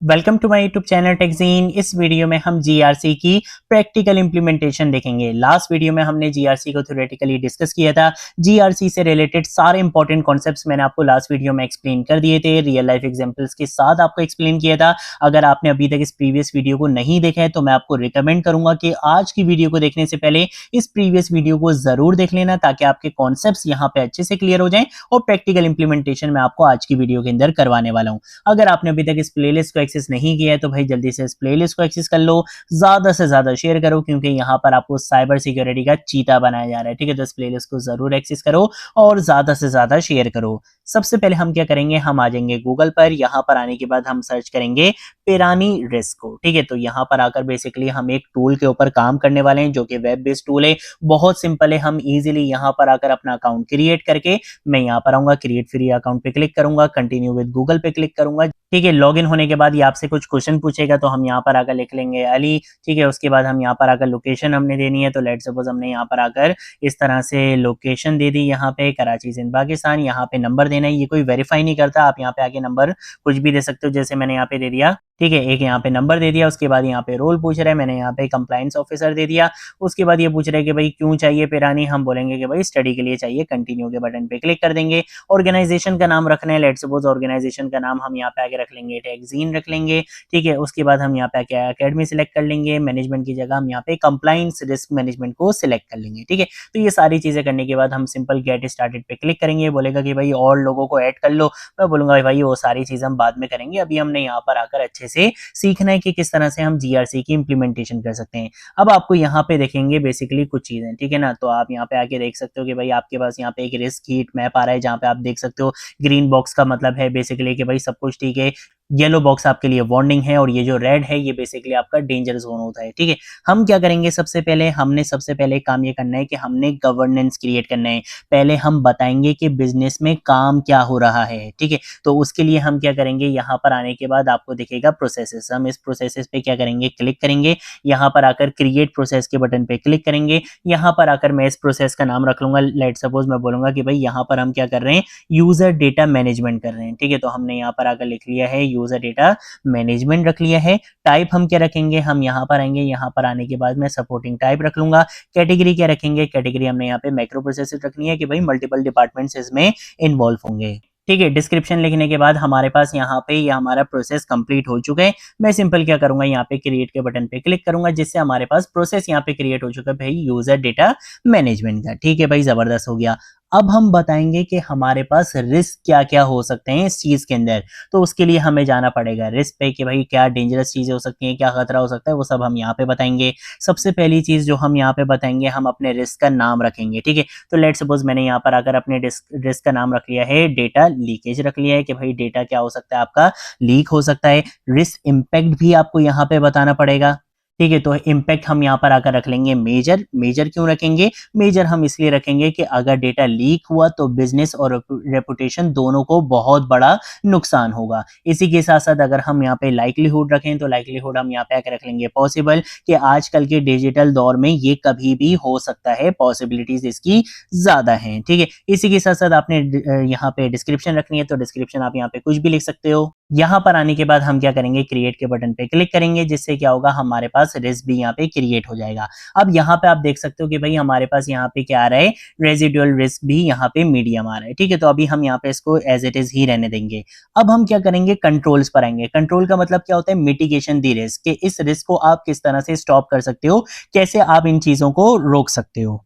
Welcome to my YouTube channel टेक्जीन। इस वीडियो में हम जीआरसी की प्रैक्टिकल इंप्लीमेंटेशन देखेंगे। लास्ट वीडियो में हमने जीआरसी को थ्योरेटिकली डिस्कस किया था। जीआरसी से रिलेटेड सारे इंपॉर्टेंट कॉन्सेप्ट्स मैंने आपको लास्ट वीडियो में एक्सप्लेन कर दिए थे, रियल लाइफ एग्जांपल्स के साथ आपको एक्सप्लेन किया था। अगर आपने अभी तक इस प्रीवियस वीडियो को नहीं देखा है तो मैं आपको रिकमेंड करूंगा कि आज की वीडियो को देखने से पहले इस प्रीवियस वीडियो को जरूर देख लेना, ताकि आपके कॉन्सेप्ट्स यहाँ पे अच्छे से क्लियर हो जाएं और प्रैक्टिकल इंप्लीमेंटेशन मैं आपको आज की वीडियो के अंदर करवाने वाला हूँ। अगर आपने अभी तक इस प्लेलिस्ट को एक्सेस नहीं किया है तो भाई जल्दी से इस प्लेलिस्ट को एक्सेस कर लो, ज्यादा से ज्यादा शेयर करो, क्योंकि यहाँ पर आपको साइबर सिक्योरिटी का चीता बनाया जा रहा है। ठीक है, तो इस प्लेलिस्ट को जरूर एक्सेस करो और ज्यादा से ज्यादा शेयर करो। सबसे पहले हम क्या करेंगे, हम आ जाएंगे गूगल पर। यहाँ पर आने के बाद हम सर्च करेंगे पिरानी रिस्क को। ठीक है, तो यहाँ पर आकर बेसिकली हम एक टूल के ऊपर काम करने वाले हैं जो कि वेब बेस्ड टूल है। बहुत सिंपल है, हम इजीली यहाँ पर आकर अपना अकाउंट क्रिएट करके मैं यहाँ पर आऊंगा, क्रिएट फ्री अकाउंट पे क्लिक करूंगा, कंटिन्यू विद गूगल पे क्लिक करूंगा। ठीक है, लॉगिन होने के बाद ये आपसे कुछ क्वेश्चन पूछेगा, तो हम यहाँ पर आकर लिख लेंगे अली। ठीक है, उसके बाद हम यहाँ पर आकर लोकेशन हमने देनी है, तो लेट सपोज हमने यहाँ पर आकर इस तरह से लोकेशन दे दी, यहाँ पे कराची सिंध पाकिस्तान। यहाँ पे नंबर देना है, ये कोई वेरीफाई नहीं करता, आप यहाँ पे आके नंबर कुछ भी दे सकते हो, जैसे मैंने यहाँ पे दे दिया। ठीक है, एक यहाँ पे नंबर दे दिया। उसके बाद यहाँ पे रोल पूछ रहा है, मैंने यहाँ पे कंप्लायंस ऑफिसर दे दिया। उसके बाद ये पूछ रहे हैं कि भाई क्यों चाहिए पिरानी, हम बोलेंगे कि भाई स्टडी के लिए चाहिए, कंटिन्यू के बटन पे क्लिक कर देंगे। ऑर्गेनाइजेशन का नाम रखना है, लेट्स सपोज ऑर्गेनाइजेशन का नाम हम यहाँ पे आके रख लेंगे टेक्जीन रख लेंगे। ठीक है, उसके बाद हम यहाँ पे आके अकेडमी सिलेक्ट कर लेंगे, मैनेजमेंट की जगह हम यहाँ पे कंप्लायंस रिस्क मैनेजमेंट को सिलेक्ट कर लेंगे। ठीक है, तो ये सारी चीजें करने के बाद हम सिंपल गेट स्टार्टेड पे क्लिक करेंगे। बोलेगा कि भाई और लोगों को ऐड कर लो, मैं बोलूंगा भाई वो सारी चीजें हम बाद में करेंगे, अभी हमने यहाँ पर आकर अच्छे से सीखना है कि किस तरह से हम जीआरसी की इंप्लीमेंटेशन कर सकते हैं। अब आपको यहाँ पे देखेंगे बेसिकली कुछ चीजें, ठीक है ना, तो आप यहाँ पे आके देख सकते हो कि भाई आपके पास यहाँ पे एक रिस्क हीट मैप आ रहा है, जहाँ पे आप देख सकते हो ग्रीन बॉक्स का मतलब है बेसिकली कि भाई सब कुछ ठीक है, येलो बॉक्स आपके लिए वार्निंग है, और ये जो रेड है ये बेसिकली आपका डेंजर जोन होता है। ठीक है, हम क्या करेंगे, सबसे पहले काम ये करना है कि हमने गवर्नेंस क्रिएट करना है। पहले हम बताएंगे कि बिजनेस में काम क्या हो रहा है। ठीक है, तो उसके लिए हम क्या करेंगे, यहाँ पर आने के बाद आपको दिखेगा प्रोसेसेस, हम इस प्रोसेसेस पे क्या करेंगे, क्लिक करेंगे। यहाँ पर आकर क्रिएट प्रोसेस के बटन पे क्लिक करेंगे। यहाँ पर आकर मैं इस प्रोसेस का नाम रख लूंगा, लेट सपोज मैं बोलूंगा कि भाई यहाँ पर हम क्या कर रहे हैं, यूजर डेटा मैनेजमेंट कर रहे हैं। ठीक है, तो हमने यहाँ पर आकर लिख लिया है यूजर डेटा मैनेजमेंट रख लिया है। टाइप हम क्या रखेंगे, हम यहाँ पर आएंगे, यहाँ पर आने के बाद मैं सपोर्टिंग टाइप रख लूंगा। कैटेगरी क्या रखेंगे, कैटेगरी हमने यहाँ पे माइक्रो प्रोसेसर रखनी है कि भाई मल्टीपल डिपार्टमेंट्स इसमें इन्वॉल्व होंगे। ठीक है, डिस्क्रिप्शन लिखने के बाद हमारे पास यहाँ पे ये हमारा प्रोसेस कंप्लीट हो चुका है। मैं सिंपल क्या करूंगा, यहाँ पे क्रिएट के बटन पे क्लिक करूंगा, जिससे हमारे पास प्रोसेस यहाँ पे क्रिएट हो चुका है भाई यूजर डेटा मैनेजमेंट का। ठीक है भाई, जबरदस्त हो गया। अब हम बताएंगे कि हमारे पास रिस्क क्या क्या हो सकते हैं इस चीज के अंदर, तो उसके लिए हमें जाना पड़ेगा रिस्क पे कि भाई क्या डेंजरस चीजें हो सकती हैं, क्या खतरा हो सकता है, वो सब हम यहाँ पे बताएंगे। सबसे पहली चीज जो हम यहाँ पे बताएंगे, हम अपने रिस्क का नाम रखेंगे। ठीक है, तो लेट सपोज मैंने यहाँ पर आकर अपने रिस्क का नाम रख लिया है डेटा लीकेज रख लिया है कि भाई डेटा क्या हो सकता है, आपका लीक हो सकता है। रिस्क इम्पैक्ट भी आपको यहाँ पे बताना पड़ेगा। ठीक है, तो इम्पैक्ट हम यहाँ पर आकर रख लेंगे मेजर। मेजर क्यों रखेंगे, मेजर हम इसलिए रखेंगे कि अगर डेटा लीक हुआ तो बिजनेस और रेपुटेशन दोनों को बहुत बड़ा नुकसान होगा। इसी के साथ साथ अगर हम यहाँ पे लाइक्लीहुड रखें तो लाइक्लीहुड हम यहाँ पे आकर रख लेंगे पॉसिबल, कि आजकल के डिजिटल दौर में ये कभी भी हो सकता है, पॉसिबिलिटीज इसकी ज्यादा हैं। ठीक है, इसी के साथ साथ आपने यहाँ पे डिस्क्रिप्शन रखनी है, तो डिस्क्रिप्शन आप यहाँ पे कुछ भी लिख सकते हो। यहाँ पर आने के बाद हम क्या करेंगे, क्रिएट के बटन पे क्लिक करेंगे, जिससे क्या होगा, हमारे पास रिस्क भी यहाँ पे क्रिएट हो जाएगा। अब यहाँ पे आप देख सकते हो कि भाई हमारे पास यहाँ पे क्या आ रहा है, रेजिडुअल रिस्क भी यहाँ पे मीडियम आ रहा है। ठीक है, तो अभी हम यहाँ पे इसको एज इट इज ही रहने देंगे। अब हम क्या करेंगे, कंट्रोल्स पर आएंगे। कंट्रोल का मतलब क्या होता है, मिटिगेशन दी रिस्क, कि इस रिस्क को आप किस तरह से स्टॉप कर सकते हो, कैसे आप इन चीजों को रोक सकते हो।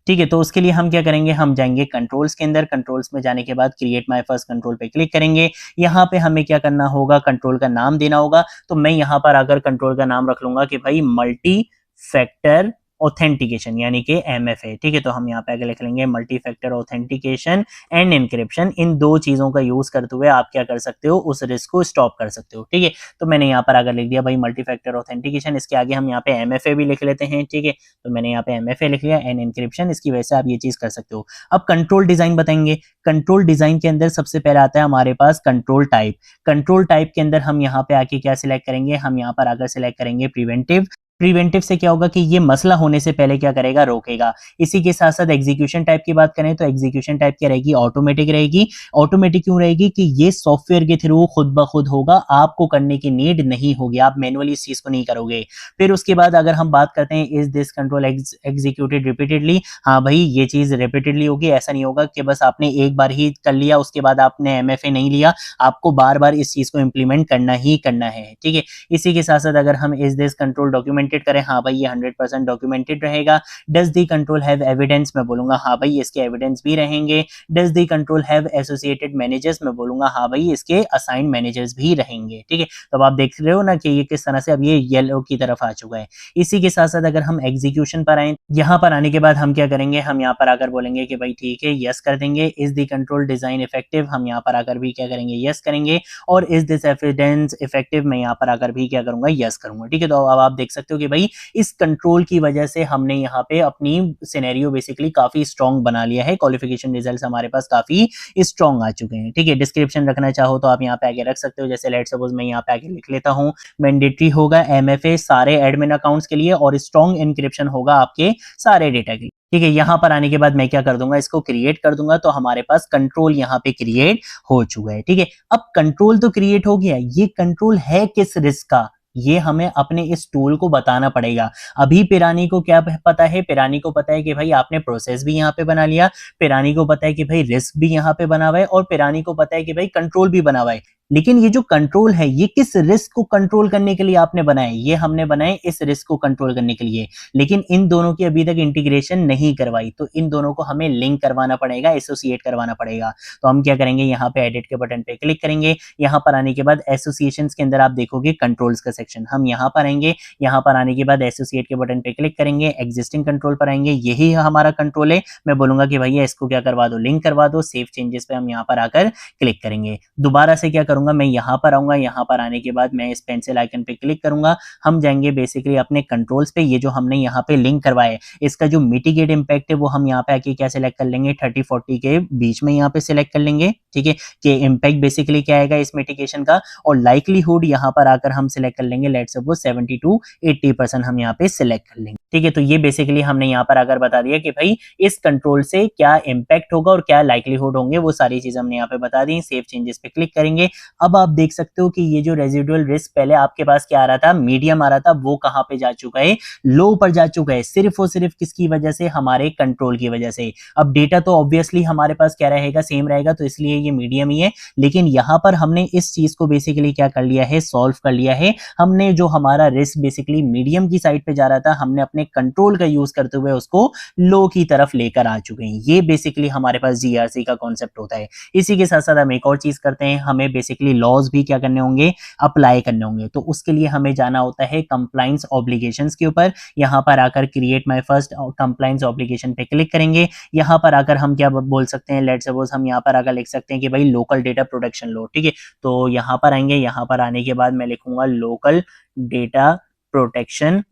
ठीक है, तो उसके लिए हम क्या करेंगे, हम जाएंगे कंट्रोल्स के अंदर। कंट्रोल्स में जाने के बाद क्रिएट माय फर्स्ट कंट्रोल पे क्लिक करेंगे। यहाँ पे हमें क्या करना होगा, कंट्रोल का नाम देना होगा। तो मैं यहाँ पर अगर कंट्रोल का नाम रख लूंगा कि भाई मल्टी फैक्टर ऑथेंटिकेशन, यानी कि MFA। ठीक है, तो हम यहाँ पे आगे लिख लेंगे multi factor authentication and encryption. इन दो चीजों का यूज करते हुए आप क्या कर सकते हो, उस रिस्क को स्टॉप कर सकते हो। ठीक है, तो मैंने यहाँ पर आगे लिख दिया भाई मल्टी फैक्टर ऑथेंटिकेशन, इसके आगे हम यहाँ पे MFA भी लिख लेते हैं। ठीक है, तो मैंने यहाँ पे MFA लिख लिया एंड एनक्रिप्शन, इसकी वजह से आप ये चीज कर सकते हो। अब कंट्रोल डिजाइन बताएंगे। कंट्रोल डिजाइन के अंदर सबसे पहले आता है हमारे पास कंट्रोल टाइप। कंट्रोल टाइप के अंदर हम यहाँ पे आके क्या सिलेक्ट करेंगे, हम यहाँ पर आकर सिलेक्ट करेंगे प्रिवेंटिव। प्रिवेंटिव से क्या होगा कि ये मसला होने से पहले क्या करेगा, रोकेगा। इसी के साथ साथ एग्जीक्यूशन टाइप की बात करें तो एग्जीक्यूशन टाइप क्या रहेगी, ऑटोमेटिक रहेगी। ऑटोमेटिक क्यों रहेगी कि ये सॉफ्टवेयर के थ्रू खुद ब खुद होगा, आपको करने की नीड नहीं होगी, आप मैनुअली इस चीज को नहीं करोगे। फिर उसके बाद अगर हम बात करते हैं is this control executed repeatedly, हाँ भाई ये चीज रिपीटेडली होगी, ऐसा नहीं होगा कि बस आपने एक बार ही कर लिया उसके बाद आपने एमएफए नहीं लिया, आपको बार बार इस चीज को इंप्लीमेंट करना ही करना है, ठीक है। इसी के साथ साथ अगर हम इज दिस कंट्रोल डॉक्यूमेंटेड करें, हाँ भाई ये 100% डॉक्यूमेंटेड रहेगा। Does the control have evidence, मैं बोलूंगा हाँ भाई इसके एविडेंस भी रहेंगे। Does the control have associated managers, मैं बोलूंगा हाँ भाई इसके असाइंड मैनेजर्स भी रहेंगे, ठीक है। तो अब आप देख रहे हो ना कि ये किस तरह से अब ये येलो की तरफ आ चुका है। इसी के साथ साथ अगर हम एग्जीक्यूशन पर आए, यहाँ पर आने के बाद हम क्या करेंगे, हम यहाँ पर आकर बोलेंगे कि भाई ठीक है यस कर देंगे। Is the control design effective, हम यहाँ पर आकर भी क्या करेंगे, यस करेंगे। और इज दिस एविडेंस इफेक्टिव, मैं यहाँ पर आकर भी क्या करूंगा, यस करूंगा, ठीक है। तो अब आप देख सकते हो कि भाई इस कंट्रोल की वजह से हमने यहाँ पे अपनी सिनेरियो बेसिकली काफी स्ट्रॉन्ग बना लिया है, क्वालिफिकेशन रिजल्ट्स हमारे पास काफी स्ट्रॉन्ग आ चुके हैं, ठीक है। डिस्क्रिप्शन रखना चाहो तो आप यहाँ पे आगे रख सकते हो, जैसे लेट सपोज मैं यहाँ पे आगे लिख लेता हूँ, मैंडेटरी होगा एमएफए सारे एडमिन अकाउंट्स के लिए और स्ट्रॉन्ग एनक्रिप्शन होगा आपके सारे डेटा के लिए, ठीक है। यहाँ पर आने के बाद मैं क्या कर दूंगा, इसको क्रिएट कर दूंगा, तो हमारे पास कंट्रोल यहाँ पे क्रिएट हो चुका है, ठीक है। अब कंट्रोल तो क्रिएट हो गया, ये कंट्रोल है किस रिस्क का, ये हमें अपने इस टूल को बताना पड़ेगा। अभी पिरानी को क्या पता है, पिरानी को पता है कि भाई आपने प्रोसेस भी यहाँ पे बना लिया, पिरानी को पता है कि भाई रिस्क भी यहाँ पे बना हुआ है, और पिरानी को पता है कि भाई कंट्रोल भी बना हुआ है। लेकिन ये जो कंट्रोल है ये किस रिस्क को कंट्रोल करने के लिए आपने बनाए, ये हमने बनाए इस रिस्क को कंट्रोल करने के लिए। लेकिन इन दोनों की अभी तक इंटीग्रेशन नहीं करवाई, तो इन दोनों को हमें लिंक करवाना पड़ेगा, एसोसिएट करवाना पड़ेगा। तो हम क्या करेंगे, यहाँ पे एडिट के बटन पे क्लिक करेंगे। यहाँ पर आने के बाद एसोसिएशन के अंदर आप देखोगे कंट्रोल्स का सेक्शन, हम यहाँ पर आएंगे। यहाँ पर आने के बाद एसोसिएट के बटन पे क्लिक करेंगे, एग्जिस्टिंग कंट्रोल पर आएंगे, यही हमारा कंट्रोल है। मैं बोलूंगा कि भैया इसको क्या करवा दो, लिंक करवा दो। सेव चेंजेस पे हम यहाँ पर आकर क्लिक करेंगे। दोबारा से क्या करूंगा, मैं यहाँ पर आऊंगा, यहाँ पर आने के बाद मैं इस पेंसिल आइकन पे क्लिक करूंगा। हम जाएंगे बेसिकली अपने कंट्रोल्स पे, ये जो हमने यहाँ पे लिंक करवाए इसका जो मिटिगेट इम्पैक्ट है वो हम यहाँ पे आके क्या सिलेक्ट कर लेंगे, 30-40 के बीच में यहाँ पे सिलेक्ट कर लेंगे, ठीक है। कि इम्पैक्ट बेसिकली क्या आएगा इस मिटिगेशन का, और लाइकलीहुड यहाँ पर आकर हम सिलेक्ट कर लेंगे, लेट्स सपोज 70-80% हम यहाँ पे सिलेक्ट कर लेंगे, ठीक है। तो ये बेसिकली हमने यहाँ पर आकर बता दिया कि भाई इस कंट्रोल से क्या इम्पैक्ट होगा और क्या लाइकलीहुड होंगे, वो सारी चीज हमने यहाँ पे बता दी। सेव चेंजेस पे क्लिक करेंगे। अब आप देख सकते हो कि ये जो रेजिडुअल रिस्क पहले आपके पास क्या आ रहा था, मीडियम आ रहा था, वो कहां पे जा चुका है, लो पर जा चुका है, सिर्फ और सिर्फ किसकी वजह से, हमारे कंट्रोल की वजह से। अब डेटा तो ऑब्वियसली हमारे पास क्या रहेगा, सेम रहेगा, तो इसलिए ये मीडियम ही है। लेकिन यहां पर हमने इस चीज को बेसिकली क्या कर लिया है, सॉल्व कर लिया है। हमने जो हमारा रिस्क बेसिकली मीडियम की साइड पे जा रहा था, हमने अपने कंट्रोल का यूज करते हुए उसको लो की तरफ लेकर आ चुके हैं। ये बेसिकली हमारे पास जीआरसी का कॉन्सेप्ट होता है। इसी के साथ साथ हम एक और चीज करते हैं, हमें बेसिकली लॉज भी क्या करने होंगे, अप्लाई करने होंगे। तो उसके लिए हमें जाना होता है कंप्लायंस ऑब्लिगेशंस के ऊपर। यहाँ पर आकर create my first compliance obligation पे क्लिक करेंगे। यहाँ पर आकर हम क्या बोल सकते हैं, लेट्स सपोज हम यहाँ पर आकर लिख सकते हैं कि भाई लोकल डेटा प्रोटेक्शन लॉ, ठीक है। तो यहाँ पर आएंगे, यहाँ पर आने के बाद मैं लिखूंगा लोकल डेटा प्रोटेक्शन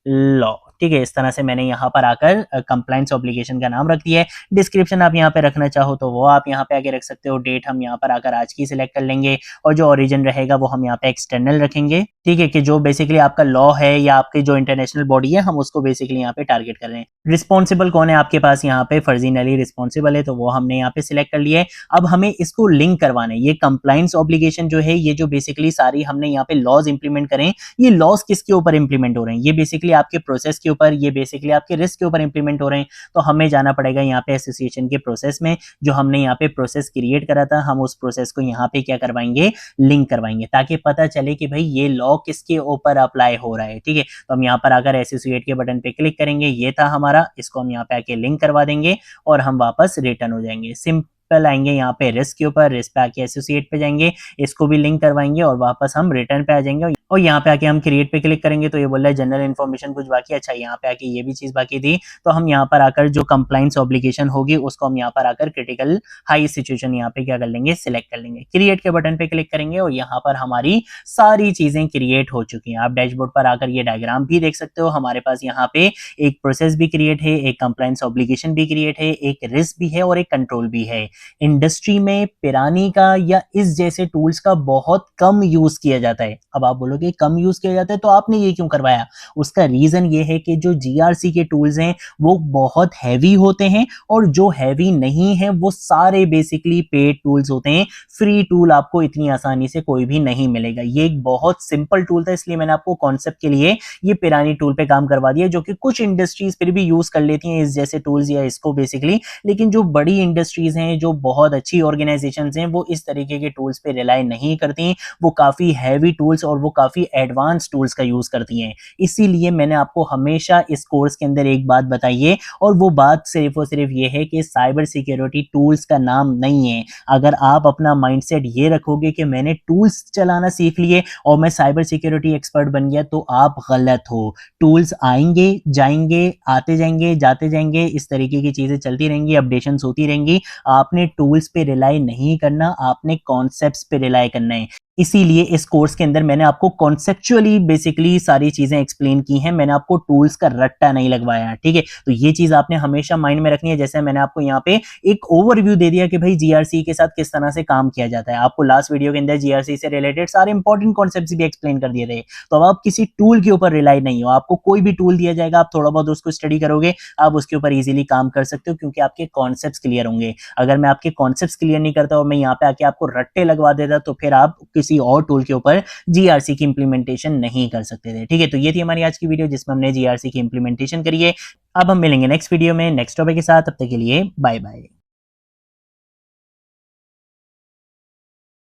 लॉ, ठीक है। इस तरह से मैंने यहाँ पर आकर कंप्लायंस ऑब्लिगेशन का नाम रख दिया है। डिस्क्रिप्शन आप यहाँ पे रखना चाहो तो वो आप यहाँ पे आगे रख सकते हो। डेट हम यहाँ पर आकर आज की सिलेक्ट कर लेंगे, और जो ओरिजिन रहेगा वो हम यहाँ पे एक्सटर्नल रखेंगे, ठीक है। कि जो बेसिकली आपका लॉ है या आपकी जो इंटरनेशनल बॉडी है, हम उसको बेसिकली यहाँ पे टारगेट कर रहे हैं। रिस्पॉन्सिबल कौन है आपके पास, यहाँ पे फर्जी नली रिस्पॉन्सिबल है, तो वो हमने यहाँ पे सिलेक्ट कर लिया है। अब हमें इसको लिंक करवाना है। ये कंप्लायंस ऑब्लिगेशन जो है, ये जो बेसिकली सारी हमने यहाँ पे लॉज इंप्लीमेंट करें, ये लॉज किसके ऊपर इंप्लीमेंट हो रहे हैं, ये बेसिकली आपके प्रोसेस के ऊपर, ये बेसिकली आपके रिस्क के ऊपर इंप्लीमेंट हो रहे हैं। तो हमें जाना पड़ेगा यहाँ पे एसोसिएशन के प्रोसेस में, जो हमने यहाँ पे प्रोसेस क्रिएट करा था, हम उस प्रोसेस को यहाँ पे क्या करवाएंगे, लिंक करवाएंगे, ताकि पता चले कि भाई ये लॉ किसके ऊपर अप्लाई हो रहा है, ठीक है। तो हम यहाँ पर आकर एसोसिएट के बटन पे क्लिक करेंगे, ये था हमारा, इसको हम यहाँ पे आके लिंक करवा देंगे और हम वापस रिटर्न हो जाएंगे। सिंपल आएंगे यहाँ पे रिस्क के ऊपर, रिस्क पे आके एसोसिएट पे जाएंगे, इसको भी लिंक करवाएंगे और वापस हम रिटर्न पे आ जाएंगे। और यहाँ पे आके हम क्रिएट पे क्लिक करेंगे, तो ये बोल रहा है जनरल इन्फॉर्मेशन कुछ बाकी, अच्छा यहाँ पे आके ये भी चीज बाकी थी। तो हम यहाँ पर आकर जो कंप्लायंस ऑब्लिगेशन होगी उसको हम यहाँ पर आकर क्रिटिकल हाई सिचुएशन यहाँ पे क्या कर लेंगे, सिलेक्ट कर लेंगे। क्रिएट के बटन पे क्लिक करेंगे और यहाँ पर हमारी सारी चीजें क्रिएट हो चुकी हैं। आप डैशबोर्ड पर आकर ये डायग्राम भी देख सकते हो। हमारे पास यहाँ पे एक प्रोसेस भी क्रिएट है, एक कंप्लायंस ऑब्लिगेशन भी क्रिएट है, एक रिस्क भी है और एक कंट्रोल भी है। इंडस्ट्री में पिरानी का या इस जैसे टूल्स का बहुत कम यूज किया जाता है। अब आप बोलोगे कम यूज किया जाता है तो आपने ये क्यों करवाया? उसका रीजन ये है कि जो जीआरसी के टूल्स हैं वो बहुत हैवी होते हैं, और जो हैवी नहीं है वो सारे बेसिकली पेड टूल्स होते हैं। फ्री टूल आपको इतनी आसानी से कोई भी नहीं मिलेगा। ये एक बहुत सिंपल टूल था, इसलिए मैंने आपको कॉन्सेप्ट के लिए ये पिरानी टूल पे काम करवा दिया, जो कि कुछ इंडस्ट्रीज फिर भी यूज कर लेती हैं इस जैसे टूल्स या इसको बेसिकली, लेकिन जो बड़ी इंडस्ट्रीज हैं, जो बहुत अच्छी ऑर्गेनाइजेशंस हैं, वो इस तरीके के टूल्स पे रिलाई नहीं करती। वो काफी हैवी टूल्स और वो काफी एडवांस टूल्स का यूज करती हैं। इसीलिए मैंने आपको हमेशा इस कोर्स के अंदर एक बात बताई है, और वो बात सिर्फ और सिर्फ ये है कि साइबर सिक्योरिटी टूल्स का नाम नहीं है। अगर आप अपना माइंडसेट ये रखोगे कि मैंने टूल्स चलाना सीख लिए और मैं साइबर सिक्योरिटी एक्सपर्ट बन गया, तो आप गलत हो। टूल्स आएंगे जाएंगे, आते जाएंगे जाते जाएंगे, इस तरीके की चीजें चलती रहेंगी, अपडेशंस होती रहेंगी। आपने टूल्स पे रिलाई नहीं करना, आपने कॉन्सेप्ट्स पे रिलाई करना है। इसीलिए इस कोर्स के अंदर मैंने आपको कॉन्सेप्चुअली बेसिकली सारी चीजें एक्सप्लेन की हैं। मैंने आपको टूल्स का रट्टा नहीं लगवाया, ठीक है? तो ये चीज आपने हमेशा माइंड में रखनी है। जैसे मैंने आपको यहाँ पे एक ओवरव्यू दे दिया कि भाई जीआरसी के साथ किस तरह से काम किया जाता है। आपको लास्ट वीडियो के अंदर जीआरसी से रिलेटेड सारे इंपॉर्टेंट कॉन्सेप्ट्स भी एक्सप्लेन कर दिए थे। तो अब आप किसी टूल के ऊपर रिलाई नहीं हो। आपको कोई भी टूल दिया जाएगा, आप थोड़ा बहुत उसको स्टडी करोगे, आप उसके ऊपर इजीली काम कर सकते हो, क्योंकि आपके कॉन्सेप्ट्स क्लियर होंगे। अगर मैं आपके कॉन्सेप्ट्स क्लियर नहीं करता और मैं यहाँ पे आके आपको रट्टे लगवा देता, तो फिर आप किसी और टूल के पर जीआरसी की इंप्लीमेंटेशन नहीं कर सकते थे, ठीक है? तो ये थी हमारी आज की वीडियो जिसमें हमने जीआरसी की इंप्लीमेंटेशन करी है। अब हम मिलेंगे नेक्स्ट वीडियो में नेक्स्ट टॉपिक के साथ। तब तक के लिए बाय बाय।